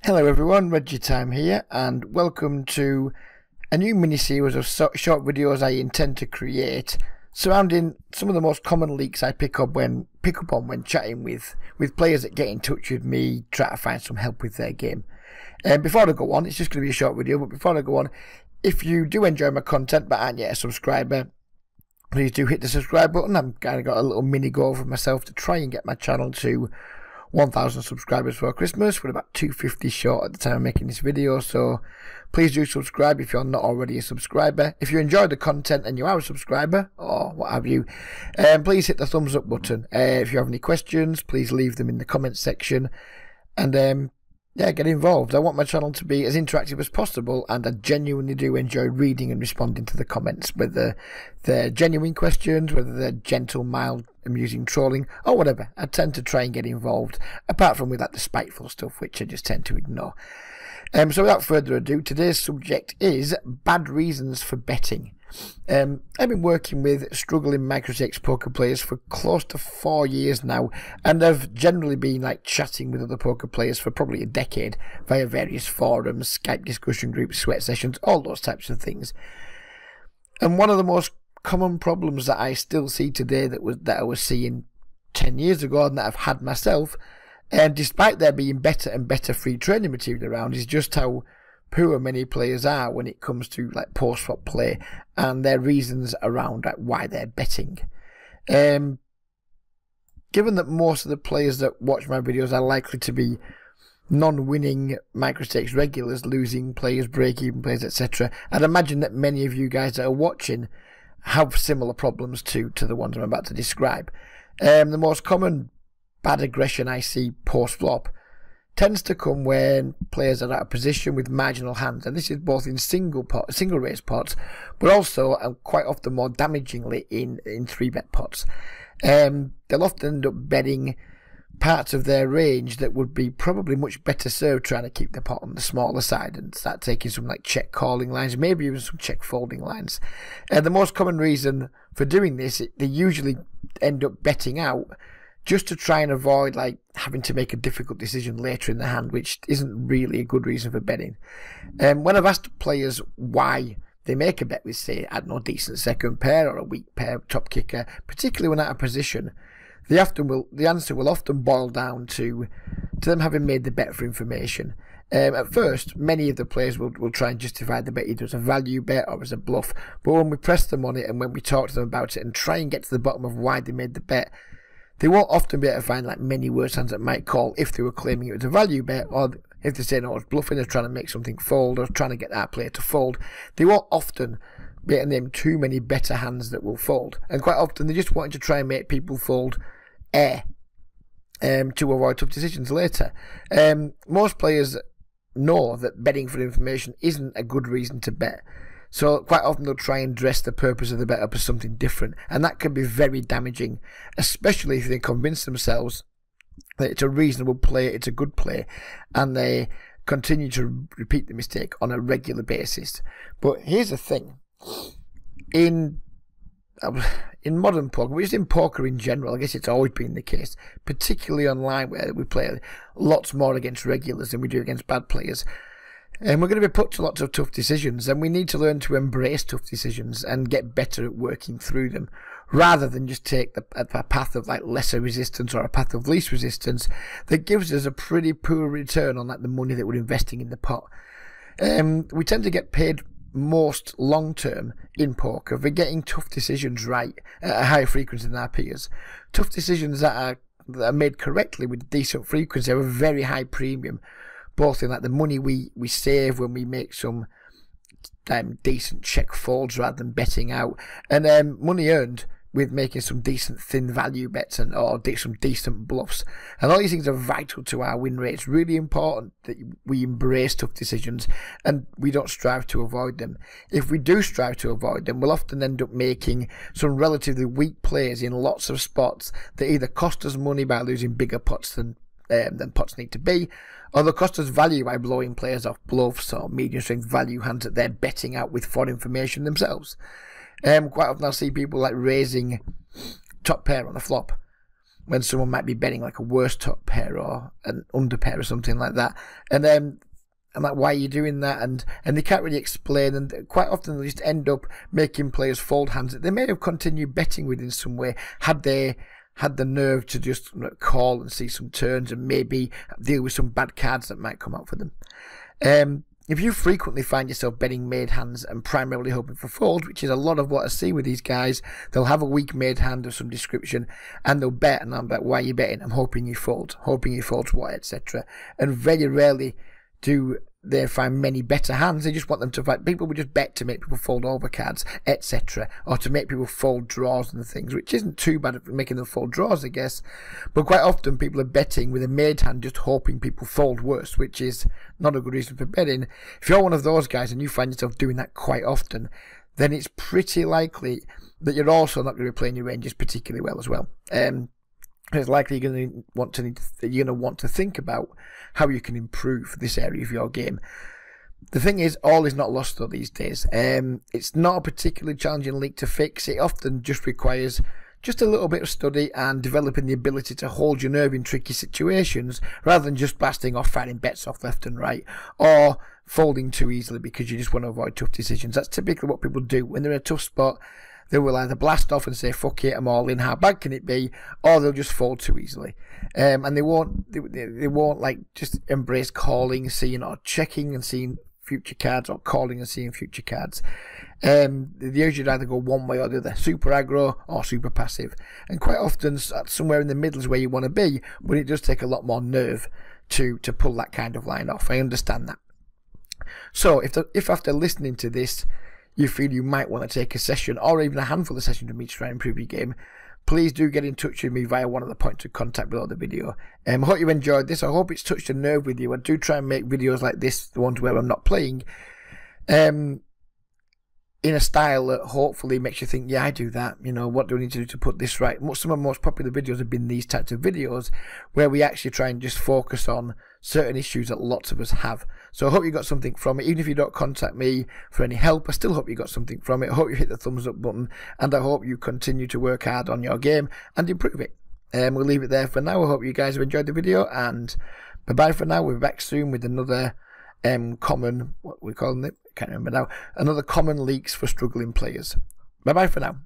Hello everyone, Reggie Time here, and welcome to a new mini-series of short videos I intend to create surrounding some of the most common leaks I pick up on when chatting with players that get in touch with me, try to find some help with their game. And before I go on, it's just going to be a short video, but before I go on, if you do enjoy my content but aren't yet a subscriber, please do hit the subscribe button. I've kind of got a little mini goal for myself to try and get my channel to 1,000 subscribers for Christmas. We're about 250 short at the time of making this video, so please do subscribe if you're not already a subscriber. If you enjoyed the content and you are a subscriber or what have you, please hit the thumbs up button. If you have any questions, please leave them in the comments section, and yeah, get involved. I want my channel to be as interactive as possible, and I genuinely do enjoy reading and responding to the comments, whether they're genuine questions, whether they're gentle, mild, amusing trolling, or whatever. I tend to try and get involved, apart from with like the spiteful stuff, which I just tend to ignore. So without further ado, today's subject is bad reasons for betting. I've been working with struggling microstakes poker players for close to 4 years now, and I've generally been like chatting with other poker players for probably a decade via various forums, Skype discussion groups, sweat sessions, all those types of things. And one of the most common problems that I still see today that I was seeing 10 years ago and that I've had myself, and despite there being better and better free training material around, is just how poor many players are when it comes to like post-flop play and their reasons around like, why they're betting. Given that most of the players that watch my videos are likely to be non-winning microstakes regulars, losing players, break-even players, etc., I'd imagine that many of you guys that are watching have similar problems to the ones I'm about to describe. The most common bad aggression I see post-flop tends to come when players are out of position with marginal hands, and this is both in single raise pots, but also quite often more damagingly in 3-bet pots. They'll often end up betting parts of their range that would be probably much better served trying to keep the pot on the smaller side and start taking some like check calling lines, maybe even some check folding lines. The most common reason for doing this, they usually end up betting out just to try and avoid like having to make a difficult decision later in the hand, which isn't really a good reason for betting. When I've asked players why they make a bet with, say, I don't know, decent second pair or a weak pair top kicker, particularly when out of position, the answer will often boil down to them having made the bet for information. At first, many of the players will try and justify the bet either as a value bet or as a bluff, but when we press them on it and when we talk to them about it and try and get to the bottom of why they made the bet, they won't often be able to find like many worse hands that might call if they were claiming it was a value bet, or if they say no, it's bluffing, they're trying to make something fold or trying to get that player to fold. They won't often be able to name too many better hands that will fold, and quite often they just want to try and make people fold air to avoid tough decisions later. Most players know that betting for information isn't a good reason to bet, so quite often they'll try and dress the purpose of the bet up as something different, and that can be very damaging, especially if they convince themselves that it's a reasonable play, it's a good play, and they continue to repeat the mistake on a regular basis. But here's the thing, in modern poker, which is in poker in general, I guess it's always been the case, particularly online where we play lots more against regulars than we do against bad players. And we're going to be put to lots of tough decisions, and we need to learn to embrace tough decisions and get better at working through them, rather than just take a path of like lesser resistance or a path of least resistance that gives us a pretty poor return on like the money that we're investing in the pot. We tend to get paid most long term in poker for getting tough decisions right at a higher frequency than our peers. Tough decisions that are made correctly with decent frequency have a very high premium, both in like the money we save when we make some decent check folds rather than betting out, and money earned with making some decent thin value bets or some decent bluffs. And all these things are vital to our win rate. It's really important that we embrace tough decisions and we don't strive to avoid them. If we do strive to avoid them, we'll often end up making some relatively weak plays in lots of spots that either cost us money by losing bigger pots than pots need to be, or they'll cost us value by blowing players off bluffs or medium strength value hands that they're betting out with for information themselves. Quite often I'll see people like raising top pair on a flop, when someone might be betting like a worse top pair or an under pair or something like that, and then I'm like, why are you doing that? And they can't really explain, and quite often they just end up making players fold hands that they may have continued betting with in some way, had they had the nerve to just call and see some turns and maybe deal with some bad cards that might come out for them. If you frequently find yourself betting made hands and primarily hoping for folds, which is a lot of what I see with these guys, they'll have a weak made hand of some description and they'll bet, and I'm like, why are you betting? I'm hoping you fold what, etc. And very rarely do they find many better hands. They just want them to fight. People would just bet to make people fold over cards, etc., or to make people fold draws and things, which isn't too bad at making them fold draws, I guess. But quite often people are betting with a made hand, just hoping people fold worse, which is not a good reason for betting. If you're one of those guys and you find yourself doing that quite often, then it's pretty likely that you're also not going to be playing your ranges particularly well as well. It's likely you're going to want to think about how you can improve this area of your game. The thing is, all is not lost though these days. It's not a particularly challenging leak to fix. It often just requires just a little bit of study and developing the ability to hold your nerve in tricky situations, rather than just blasting off, firing bets off left and right, or folding too easily because you just want to avoid tough decisions. That's typically what people do when they're in a tough spot. They will either blast off and say, fuck it, I'm all in, how bad can it be? Or they'll just fold too easily. And they won't like just embrace calling, seeing, or checking and seeing future cards, or calling and seeing future cards. They usually either go one way or the other, super aggro or super passive. And quite often, somewhere in the middle is where you want to be, but it does take a lot more nerve to pull that kind of line off. I understand that. So if after listening to this, you feel you might want to take a session or even a handful of sessions with me to try and improve your game, please do get in touch with me via one of the points of contact below the video. I hope you enjoyed this. I hope it's touched a nerve with you. I do try and make videos like this, the ones where I'm not playing, in a style that hopefully makes you think, yeah, I do that. You know, what do I need to do to put this right? Some of my most popular videos have been these types of videos where we actually try and just focus on certain issues that lots of us have. So I hope you got something from it. Even if you don't contact me for any help, I still hope you got something from it. I hope you hit the thumbs up button, and I hope you continue to work hard on your game and improve it. We'll leave it there for now. I hope you guys have enjoyed the video, and bye-bye for now. We'll be back soon with another common, what we're calling it, can't remember now, another common leaks for struggling players. Bye-bye for now.